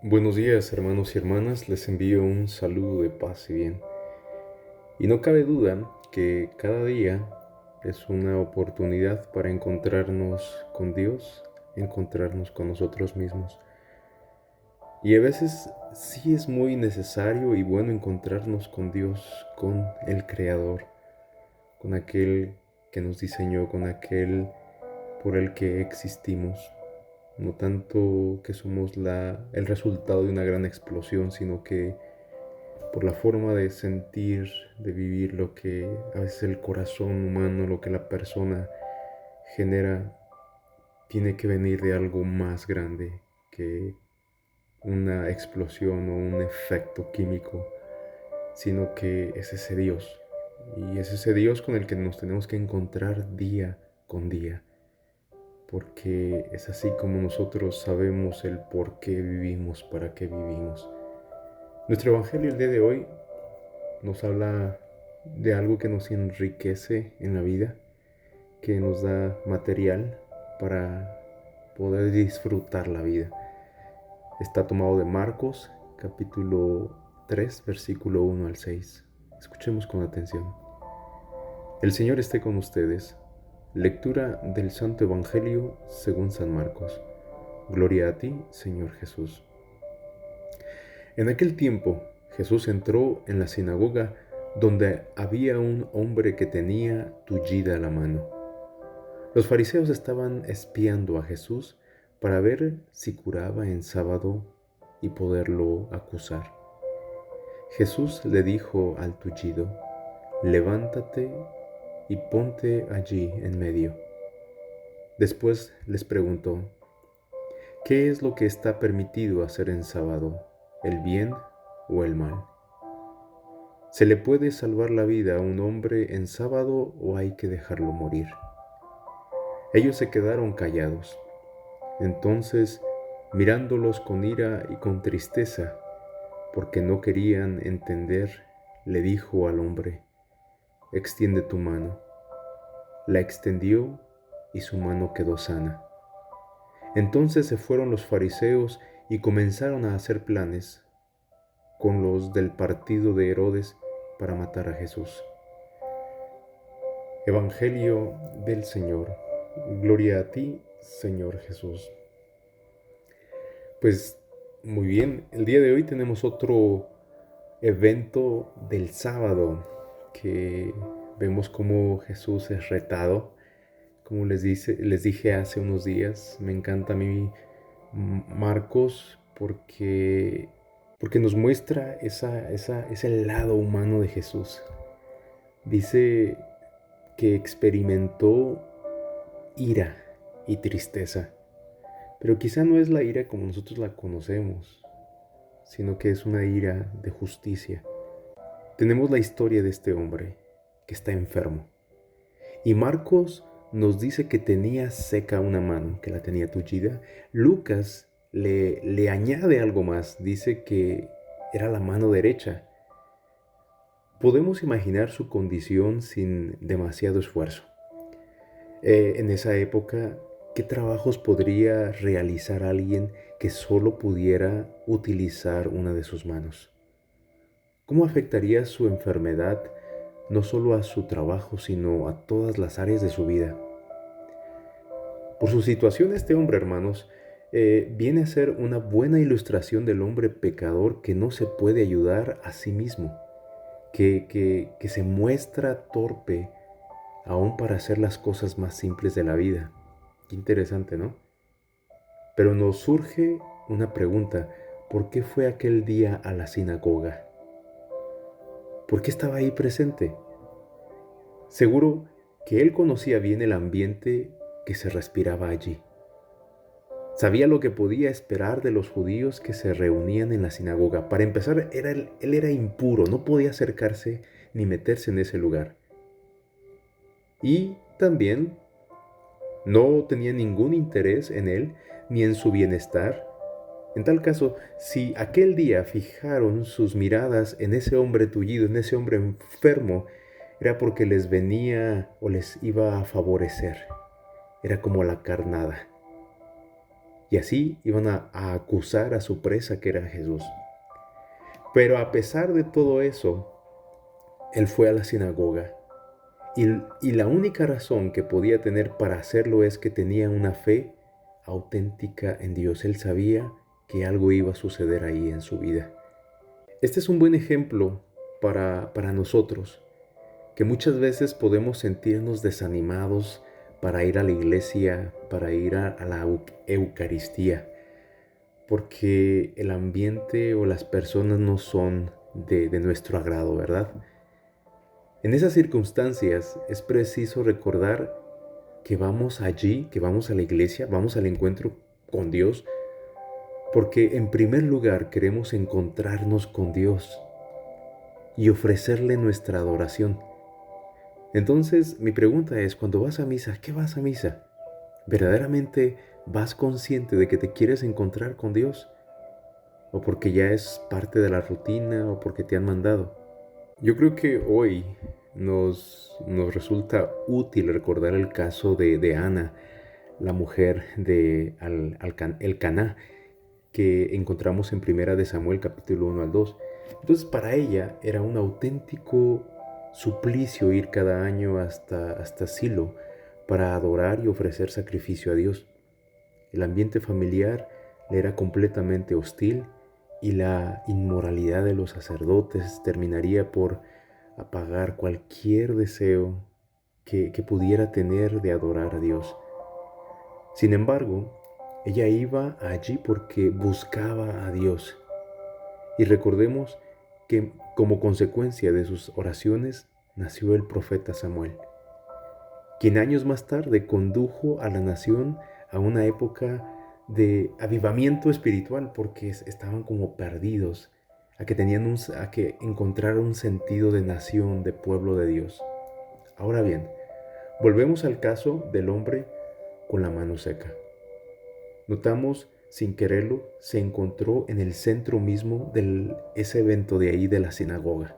Buenos días, hermanos y hermanas, les envío un saludo de paz y bien. Y no cabe duda que cada día es una oportunidad para encontrarnos con Dios, encontrarnos con nosotros mismos. Y a veces sí es muy necesario y bueno encontrarnos con Dios, con el Creador, con aquel que nos diseñó, con aquel por el que existimos. No tanto que somos el resultado de una gran explosión, sino que por la forma de sentir, de vivir lo que a veces el corazón humano, lo que la persona genera, tiene que venir de algo más grande que una explosión o un efecto químico, sino que es ese Dios. Y es ese Dios con el que nos tenemos que encontrar día con día, porque es así como nosotros sabemos el por qué vivimos, para qué vivimos. Nuestro Evangelio el día de hoy nos habla de algo que nos enriquece en la vida, que nos da material para poder disfrutar la vida. Está tomado de Marcos, capítulo 3, versículo 1 al 6. Escuchemos con atención. El Señor esté con ustedes. Lectura del Santo Evangelio según San Marcos. Gloria a ti, Señor Jesús. En aquel tiempo, Jesús entró en la sinagoga donde había un hombre que tenía tullida la mano. Los fariseos estaban espiando a Jesús para ver si curaba en sábado y poderlo acusar. Jesús le dijo al tullido: levántate y ponte allí en medio. Después les preguntó: ¿qué es lo que está permitido hacer en sábado, el bien o el mal? ¿Se le puede salvar la vida a un hombre en sábado o hay que dejarlo morir? Ellos se quedaron callados. Entonces, mirándolos con ira y con tristeza, porque no querían entender, le dijo al hombre: extiende tu mano. La extendió y su mano quedó sana. Entonces se fueron los fariseos y comenzaron a hacer planes con los del partido de Herodes para matar a Jesús. Evangelio del Señor. Gloria a ti, Señor Jesús. Pues muy bien, el día de hoy tenemos otro evento del sábado que vemos cómo Jesús es retado. Como les dije hace unos días, me encanta a mí Marcos porque nos muestra ese lado humano de Jesús. Dice que experimentó ira y tristeza, pero quizá no es la ira como nosotros la conocemos, sino que es una ira de justicia. Tenemos la historia de este hombre que está enfermo. Y Marcos nos dice que tenía seca una mano, que la tenía tullida. Lucas le añade algo más, dice que era la mano derecha. Podemos imaginar su condición sin demasiado esfuerzo. En esa época, ¿qué trabajos podría realizar alguien que solo pudiera utilizar una de sus manos? ¿Cómo afectaría su enfermedad no solo a su trabajo, sino a todas las áreas de su vida? Por su situación, este hombre, hermanos, viene a ser una buena ilustración del hombre pecador que no se puede ayudar a sí mismo, que se muestra torpe aún para hacer las cosas más simples de la vida. Qué interesante, ¿no? Pero nos surge una pregunta: ¿por qué fue aquel día a la sinagoga? ¿Por qué estaba ahí presente? Seguro que él conocía bien el ambiente que se respiraba allí. Sabía lo que podía esperar de los judíos que se reunían en la sinagoga. Para empezar, él era impuro, no podía acercarse ni meterse en ese lugar. Y también no tenía ningún interés en él ni en su bienestar. En tal caso, si aquel día fijaron sus miradas en ese hombre tullido, en ese hombre enfermo, era porque les venía o les iba a favorecer. Era como la carnada. y así iban a acusar a su presa, que era Jesús. Pero a pesar de todo eso, él fue a la sinagoga y la única razón que podía tener para hacerlo es que tenía una fe auténtica en Dios. Él sabía que algo iba a suceder ahí en su vida. Este es un buen ejemplo para nosotros, que muchas veces podemos sentirnos desanimados para ir a la iglesia, para ir a la Eucaristía, porque el ambiente o las personas no son de nuestro agrado, ¿verdad? En esas circunstancias es preciso recordar que vamos allí, que vamos a la iglesia, vamos al encuentro con Dios, porque en primer lugar queremos encontrarnos con Dios y ofrecerle nuestra adoración. Entonces, mi pregunta es, cuando vas a misa, ¿qué vas a misa? ¿Verdaderamente vas consciente de que te quieres encontrar con Dios? ¿O porque ya es parte de la rutina o porque te han mandado? Yo creo que hoy nos resulta útil recordar el caso de Ana, la mujer de Elcaná, que encontramos en Primera de Samuel capítulo 1 al 2. Entonces para ella era un auténtico suplicio ir cada año hasta Silo para adorar y ofrecer sacrificio a Dios. El ambiente familiar le era completamente hostil y la inmoralidad de los sacerdotes terminaría por apagar cualquier deseo que pudiera tener de adorar a Dios. Sin embargo, ella iba allí porque buscaba a Dios. Y recordemos que como consecuencia de sus oraciones nació el profeta Samuel, quien años más tarde condujo a la nación a una época de avivamiento espiritual, porque estaban como perdidos, a que encontraron un sentido de nación, de pueblo de Dios. Ahora bien, volvemos al caso del hombre con la mano seca. Notamos, sin quererlo, se encontró en el centro mismo de ese evento de ahí de la sinagoga.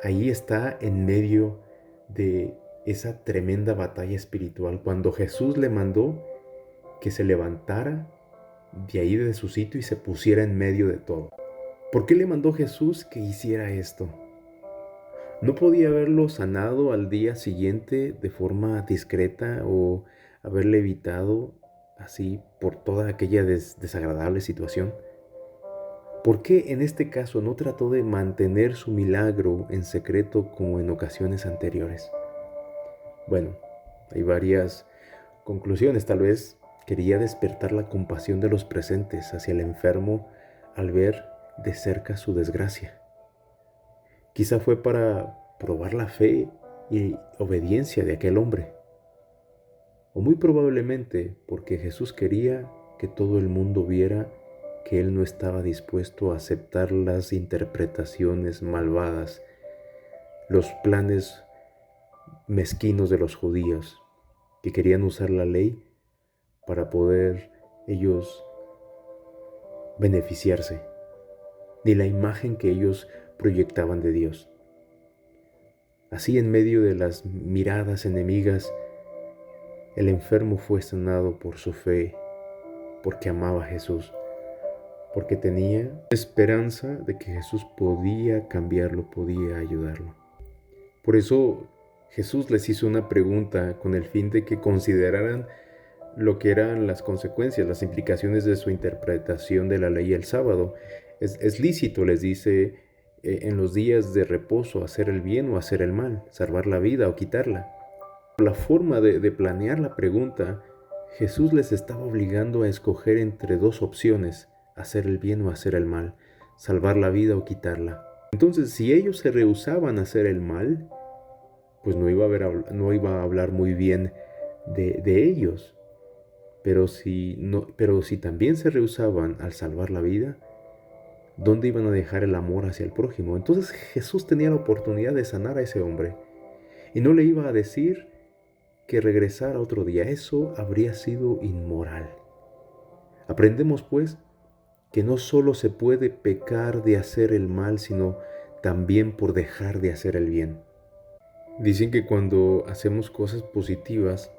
Ahí está en medio de esa tremenda batalla espiritual, cuando Jesús le mandó que se levantara de ahí de su sitio y se pusiera en medio de todo. ¿Por qué le mandó Jesús que hiciera esto? ¿No podía haberlo sanado al día siguiente de forma discreta o haberle evitado así por toda aquella desagradable situación? ¿Por qué en este caso no trató de mantener su milagro en secreto como en ocasiones anteriores? Bueno, hay varias conclusiones. Tal vez quería despertar la compasión de los presentes hacia el enfermo al ver de cerca su desgracia. Quizá fue para probar la fe y obediencia de aquel hombre. O muy probablemente porque Jesús quería que todo el mundo viera que Él no estaba dispuesto a aceptar las interpretaciones malvadas, los planes mezquinos de los judíos, que querían usar la ley para poder ellos beneficiarse, ni la imagen que ellos proyectaban de Dios. Así, en medio de las miradas enemigas, el enfermo fue sanado por su fe, porque amaba a Jesús, porque tenía esperanza de que Jesús podía cambiarlo, podía ayudarlo. Por eso Jesús les hizo una pregunta con el fin de que consideraran lo que eran las consecuencias, las implicaciones de su interpretación de la ley el sábado. Es lícito, les dice, en los días de reposo hacer el bien o hacer el mal, salvar la vida o quitarla. Por la forma de planear la pregunta, Jesús les estaba obligando a escoger entre dos opciones, hacer el bien o hacer el mal, salvar la vida o quitarla. Entonces, si ellos se rehusaban a hacer el mal, pues no iba a hablar muy bien de ellos. Pero si también se rehusaban al salvar la vida, ¿dónde iban a dejar el amor hacia el prójimo? Entonces Jesús tenía la oportunidad de sanar a ese hombre y no le iba a decir que regresara otro día. Eso habría sido inmoral. Aprendemos pues que no solo se puede pecar de hacer el mal, sino también por dejar de hacer el bien. Dicen que cuando hacemos cosas positivas,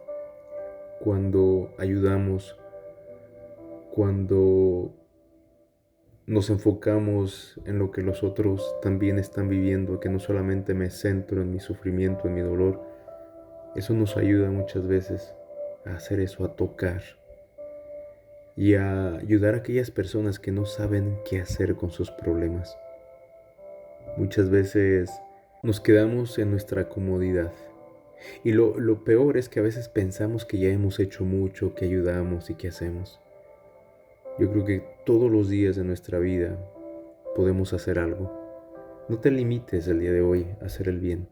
cuando ayudamos, cuando nos enfocamos en lo que los otros también están viviendo, que no solamente me centro en mi sufrimiento, en mi dolor, eso nos ayuda muchas veces a hacer eso, a tocar y a ayudar a aquellas personas que no saben qué hacer con sus problemas. Muchas veces nos quedamos en nuestra comodidad. Y lo peor es que a veces pensamos que ya hemos hecho mucho, que ayudamos y que hacemos. Yo creo que todos los días de nuestra vida podemos hacer algo. No te limites el día de hoy a hacer el bien.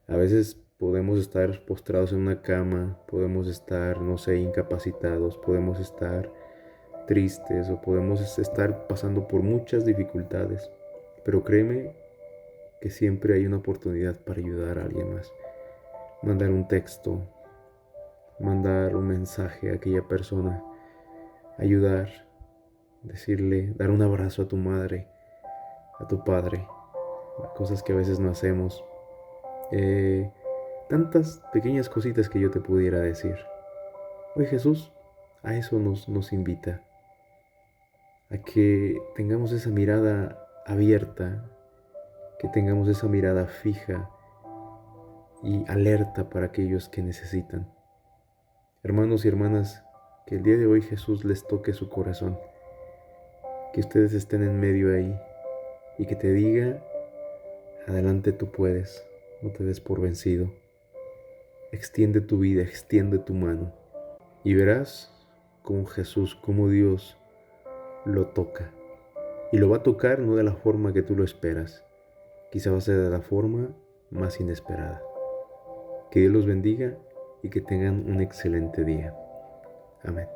A veces podemos estar postrados en una cama, podemos estar, no sé, incapacitados, podemos estar tristes o podemos estar pasando por muchas dificultades. Pero créeme que siempre hay una oportunidad para ayudar a alguien más. Mandar un texto, mandar un mensaje a aquella persona, ayudar, decirle, dar un abrazo a tu madre, a tu padre, cosas que a veces no hacemos. Tantas pequeñas cositas que yo te pudiera decir. Hoy Jesús a eso nos invita, a que tengamos esa mirada abierta, que tengamos esa mirada fija y alerta para aquellos que necesitan. Hermanos y hermanas, que el día de hoy Jesús les toque su corazón, que ustedes estén en medio ahí y que te diga, adelante tú puedes, no te des por vencido. Extiende tu vida, extiende tu mano y verás cómo Jesús, cómo Dios lo toca. Y lo va a tocar no de la forma que tú lo esperas, quizá va a ser de la forma más inesperada. Que Dios los bendiga y que tengan un excelente día. Amén.